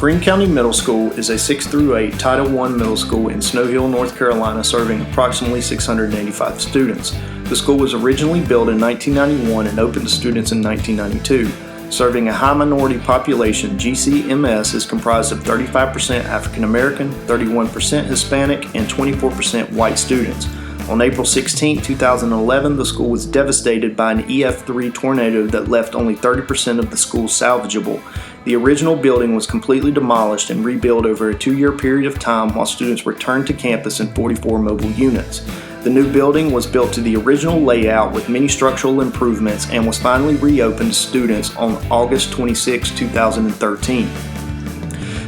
Greene County Middle School is a 6 through 8 Title I middle school in Snow Hill, North Carolina, serving approximately 685 students. The school was originally built in 1991 and opened to students in 1992. Serving a high minority population, GCMS is comprised of 35% African American, 31% Hispanic, and 24% white students. On April 16, 2011, the school was devastated by an EF3 tornado that left only 30% of the school salvageable. The original building was completely demolished and rebuilt over a 2-year period of time while students returned to campus in 44 mobile units. The new building was built to the original layout with many structural improvements and was finally reopened to students on August 26, 2013.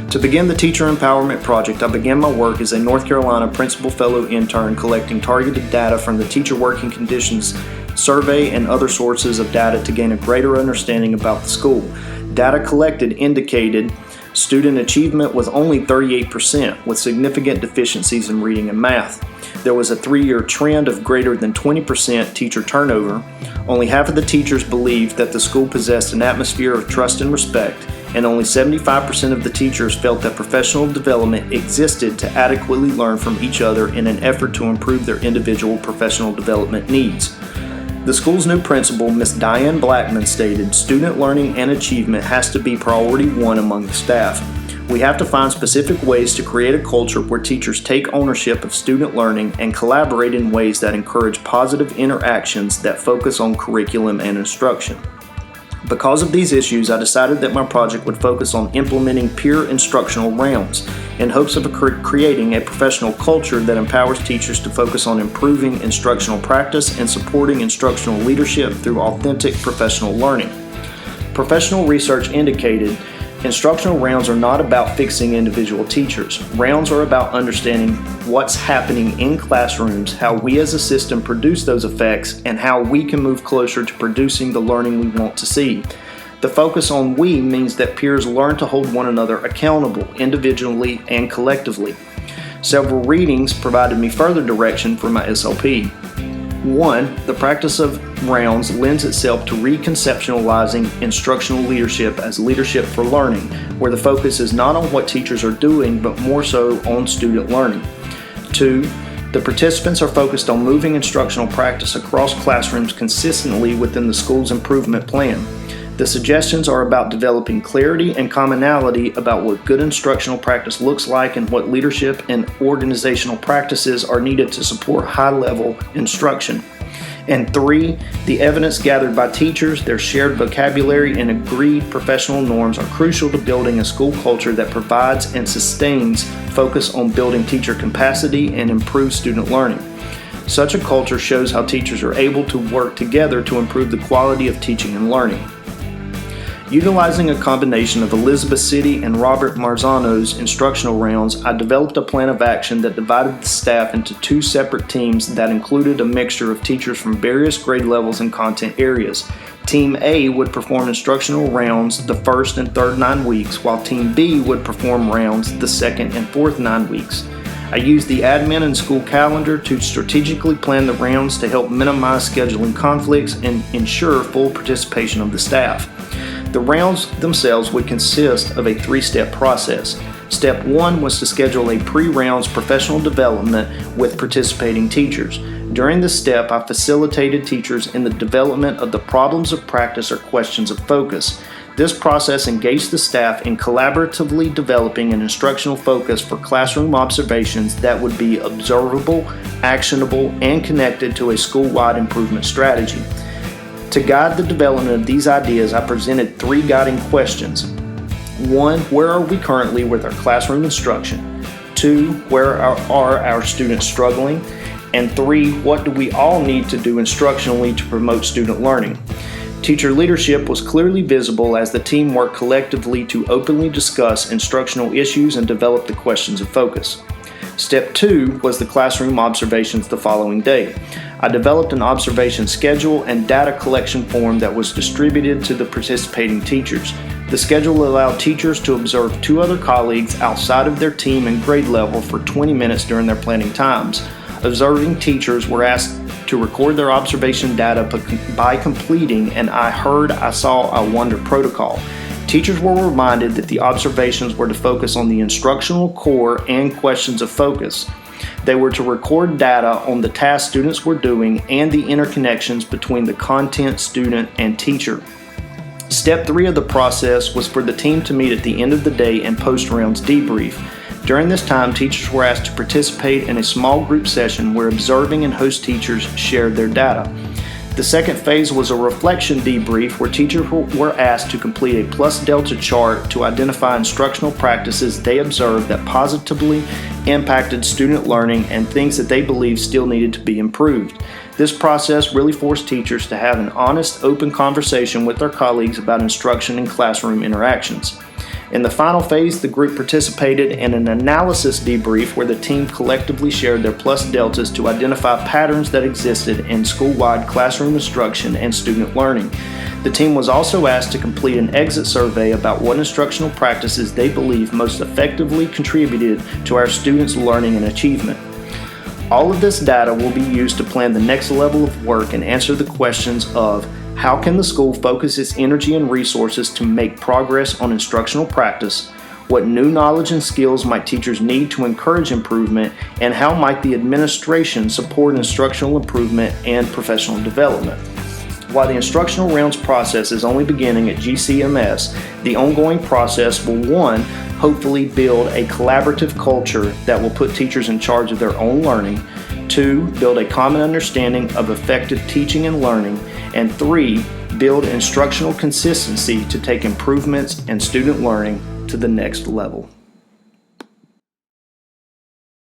To begin the Teacher Empowerment Project, I began my work as a North Carolina Principal Fellow intern collecting targeted data from the Teacher Working Conditions Survey and other sources of data to gain a greater understanding about the school. Data collected indicated student achievement was only 38%, with significant deficiencies in reading and math. There was a 3-year trend of greater than 20% teacher turnover. Only half of the teachers believed that the school possessed an atmosphere of trust and respect, and only 75% of the teachers felt that professional development existed to adequately learn from each other in an effort to improve their individual professional development needs. The school's new principal, Ms. Diane Blackman, stated, "Student learning and achievement has to be priority one among the staff. We have to find specific ways to create a culture where teachers take ownership of student learning and collaborate in ways that encourage positive interactions that focus on curriculum and instruction." Because of these issues, I decided that my project would focus on implementing peer instructional rounds in hopes of creating a professional culture that empowers teachers to focus on improving instructional practice and supporting instructional leadership through authentic professional learning. Professional research indicated instructional rounds are not about fixing individual teachers. Rounds are about understanding what's happening in classrooms, how we as a system produce those effects, and how we can move closer to producing the learning we want to see. The focus on we means that peers learn to hold one another accountable, individually and collectively. Several readings provided me further direction for my SLP. 1. The practice of rounds lends itself to reconceptualizing instructional leadership as leadership for learning, where the focus is not on what teachers are doing, but more so on student learning. 2. The participants are focused on moving instructional practice across classrooms consistently within the school's improvement plan. The suggestions are about developing clarity and commonality about what good instructional practice looks like and what leadership and organizational practices are needed to support high-level instruction. And 3, the evidence gathered by teachers, their shared vocabulary, and agreed professional norms are crucial to building a school culture that provides and sustains focus on building teacher capacity and improves student learning. Such a culture shows how teachers are able to work together to improve the quality of teaching and learning. Utilizing a combination of Elizabeth City and Robert Marzano's instructional rounds, I developed a plan of action that divided the staff into 2 separate teams that included a mixture of teachers from various grade levels and content areas. Team A would perform instructional rounds the first and third 9 weeks, while Team B would perform rounds the second and fourth 9 weeks. I used the admin and school calendar to strategically plan the rounds to help minimize scheduling conflicts and ensure full participation of the staff. The rounds themselves would consist of a 3-step process. Step 1 was to schedule a pre-rounds professional development with participating teachers. During this step, I facilitated teachers in the development of the problems of practice or questions of focus. This process engaged the staff in collaboratively developing an instructional focus for classroom observations that would be observable, actionable, and connected to a school-wide improvement strategy. To guide the development of these ideas, I presented 3 guiding questions. 1. Where are we currently with our classroom instruction? 2. Where are our students struggling? And 3. What do we all need to do instructionally to promote student learning? Teacher leadership was clearly visible as the team worked collectively to openly discuss instructional issues and develop the questions of focus. Step 2 was the classroom observations the following day. I developed an observation schedule and data collection form that was distributed to the participating teachers. The schedule allowed teachers to observe 2 other colleagues outside of their team and grade level for 20 minutes during their planning times. Observing teachers were asked to record their observation data by completing an I heard, I saw, I wonder protocol. Teachers were reminded that the observations were to focus on the instructional core and questions of focus. They were to record data on the tasks students were doing and the interconnections between the content, student, and teacher. Step 3 of the process was for the team to meet at the end of the day and post-rounds debrief. During this time, teachers were asked to participate in a small group session where observing and host teachers shared their data. The second phase was a reflection debrief where teachers were asked to complete a plus-delta chart to identify instructional practices they observed that positively impacted student learning and things that they believed still needed to be improved. This process really forced teachers to have an honest, open conversation with their colleagues about instruction and classroom interactions. In the final phase, the group participated in an analysis debrief where the team collectively shared their plus deltas to identify patterns that existed in school-wide classroom instruction and student learning. The team was also asked to complete an exit survey about what instructional practices they believe most effectively contributed to our students' learning and achievement. All of this data will be used to plan the next level of work and answer the questions of how can the school focus its energy and resources to make progress on instructional practice, what new knowledge and skills might teachers need to encourage improvement, and how might the administration support instructional improvement and professional development. While the instructional rounds process is only beginning at GCMS, the ongoing process will 1. Hopefully build a collaborative culture that will put teachers in charge of their own learning, 2. Build a common understanding of effective teaching and learning, and 3. Build instructional consistency to take improvements in student learning to the next level.